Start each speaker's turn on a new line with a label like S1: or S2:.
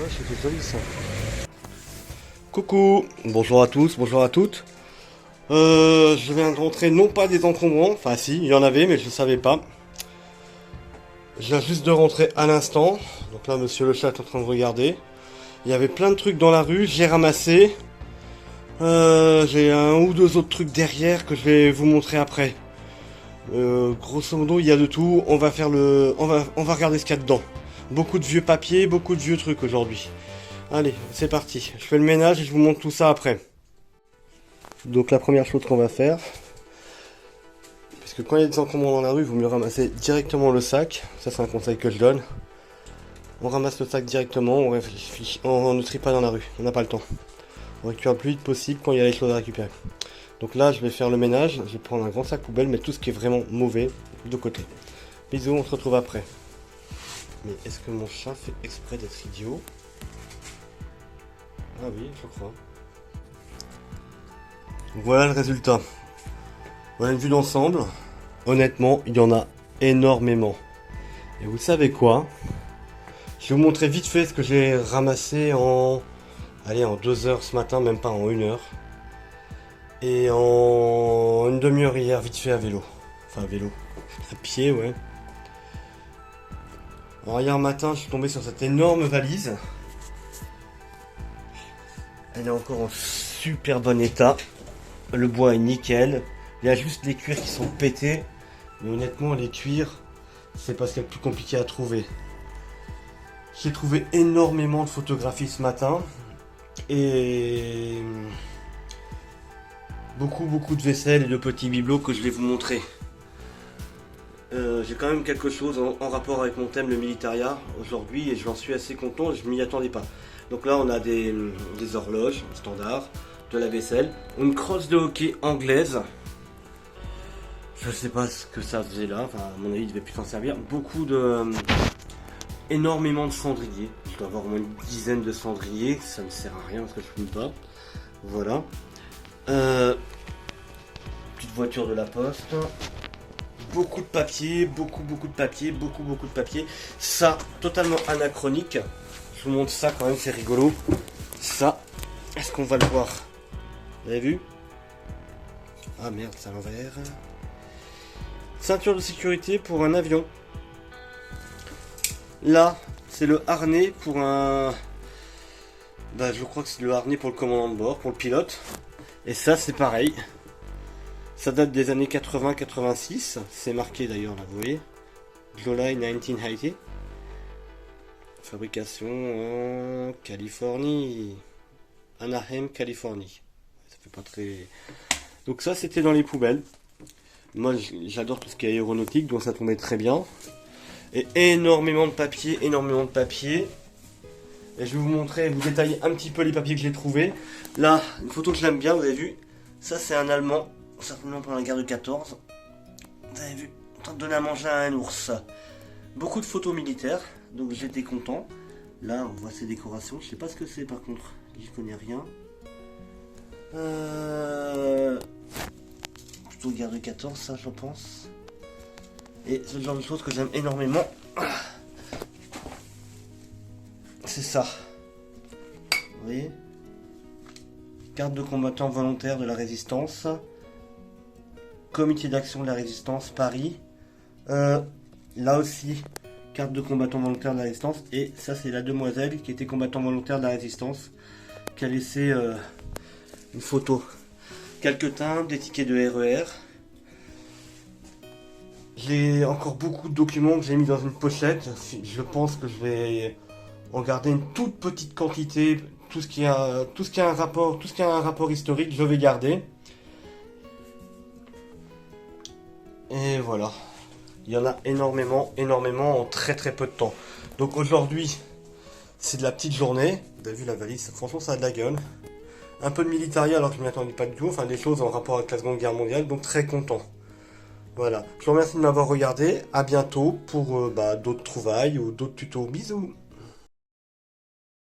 S1: Ouais, c'était joli ça. Coucou, bonjour à tous, bonjour à toutes. Je viens de rentrer, non pas des encombrants, enfin si, il y en avait, mais je ne savais pas. Je viens juste de rentrer à l'instant. Donc là, monsieur le chat est en train de regarder. Il y avait plein de trucs dans la rue, j'ai ramassé. J'ai un ou deux autres trucs derrière que je vais vous montrer après. Grosso modo, il y a de tout. On va regarder ce qu'il y a dedans. Beaucoup de vieux papiers, beaucoup de vieux trucs aujourd'hui. Allez, c'est parti. Je fais le ménage et je vous montre tout ça après. Donc la première chose qu'on va faire, puisque quand il y a des encombrants dans la rue, il vaut mieux ramasser directement le sac. Ça, c'est un conseil que je donne. On ramasse le sac directement, on réfléchit, on ne trie pas dans la rue, on n'a pas le temps. On récupère le plus vite possible quand il y a les choses à récupérer. Donc là, je vais faire le ménage, je vais prendre un grand sac poubelle, mettre tout ce qui est vraiment mauvais de côté. Bisous, on se retrouve après. Mais est-ce que mon chat fait exprès d'être idiot? Ah oui, je crois. Voilà le résultat. Voilà une vue d'ensemble. Honnêtement, il y en a énormément. Et vous savez quoi? Je vais vous montrer vite fait ce que j'ai ramassé en 2 heures ce matin, même pas en 1 heure. Et en une demi-heure hier, vite fait à vélo. Enfin à vélo. À pied, ouais. Alors hier matin, je suis tombé sur cette énorme valise. Elle est encore en super bon état. Le bois est nickel. Il y a juste les cuirs qui sont pétés. Mais honnêtement, les cuirs, c'est parce qu'il y a plus compliqué à trouver. J'ai trouvé énormément de photographies ce matin. Et beaucoup de vaisselle et de petits bibelots que je vais vous montrer. J'ai quand même quelque chose en rapport avec mon thème, le militaria, aujourd'hui. Et j'en suis assez content, je m'y attendais pas. Donc là, on a des horloges standard, de la vaisselle, une crosse de hockey anglaise. Je sais pas ce que ça faisait là, enfin à mon avis il devait plus s'en servir. Énormément de cendriers. Je dois avoir au moins une dizaine de cendriers, ça ne sert à rien parce que je fume pas. Voilà. Petite voiture de la poste. Beaucoup de papier, beaucoup de papier, beaucoup de papier. Ça, totalement anachronique. Je vous montre ça quand même, c'est rigolo. Ça, est-ce qu'on va le voir? Vous avez vu? Ah merde, c'est à l'envers. Ceinture de sécurité pour un avion. Là, c'est le harnais pour un... je crois que c'est le harnais pour le commandant de bord, pour le pilote. Et ça, c'est pareil. Ça date des années 80-86. C'est marqué d'ailleurs, là, vous voyez. July 1980. Fabrication en Californie. Anaheim, Californie. Ça fait pas très... Donc ça, c'était dans les poubelles. Moi, j'adore tout ce qui est aéronautique, donc ça tombait très bien. Et énormément de papier, Et je vais vous montrer, vous détailler un petit peu les papiers que j'ai trouvés. Là, une photo que j'aime bien, vous avez vu. Ça, c'est un Allemand, certainement pendant la guerre de 14. Vous avez vu, en train de donner à manger à un ours. Beaucoup de photos militaires, donc j'étais content. Là, on voit ces décorations. Je sais pas ce que c'est par contre, j'y connais rien. Plutôt guerre de 14, ça, je pense. Et ce genre de choses que j'aime énormément, c'est ça. Vous voyez? Carte de combattant volontaire de la résistance. Comité d'action de la résistance, Paris. Là aussi, carte de combattant volontaire de la résistance. Et ça, c'est la demoiselle qui était combattant volontaire de la résistance, qui a laissé une photo. Quelques timbres, des tickets de RER. J'ai encore beaucoup de documents que j'ai mis dans une pochette. Je pense que je vais en garder une toute petite quantité. Tout ce qui a un rapport historique, je vais garder. Et voilà. Il y en a énormément en très peu de temps. Donc aujourd'hui, c'est de la petite journée. Vous avez vu la valise, franchement ça a de la gueule. Un peu de militaria alors que je ne m'y attendais pas du tout. Enfin des choses en rapport avec la Seconde Guerre mondiale, donc très content. Voilà, je vous remercie de m'avoir regardé, à bientôt pour d'autres trouvailles ou d'autres tutos. Bisous.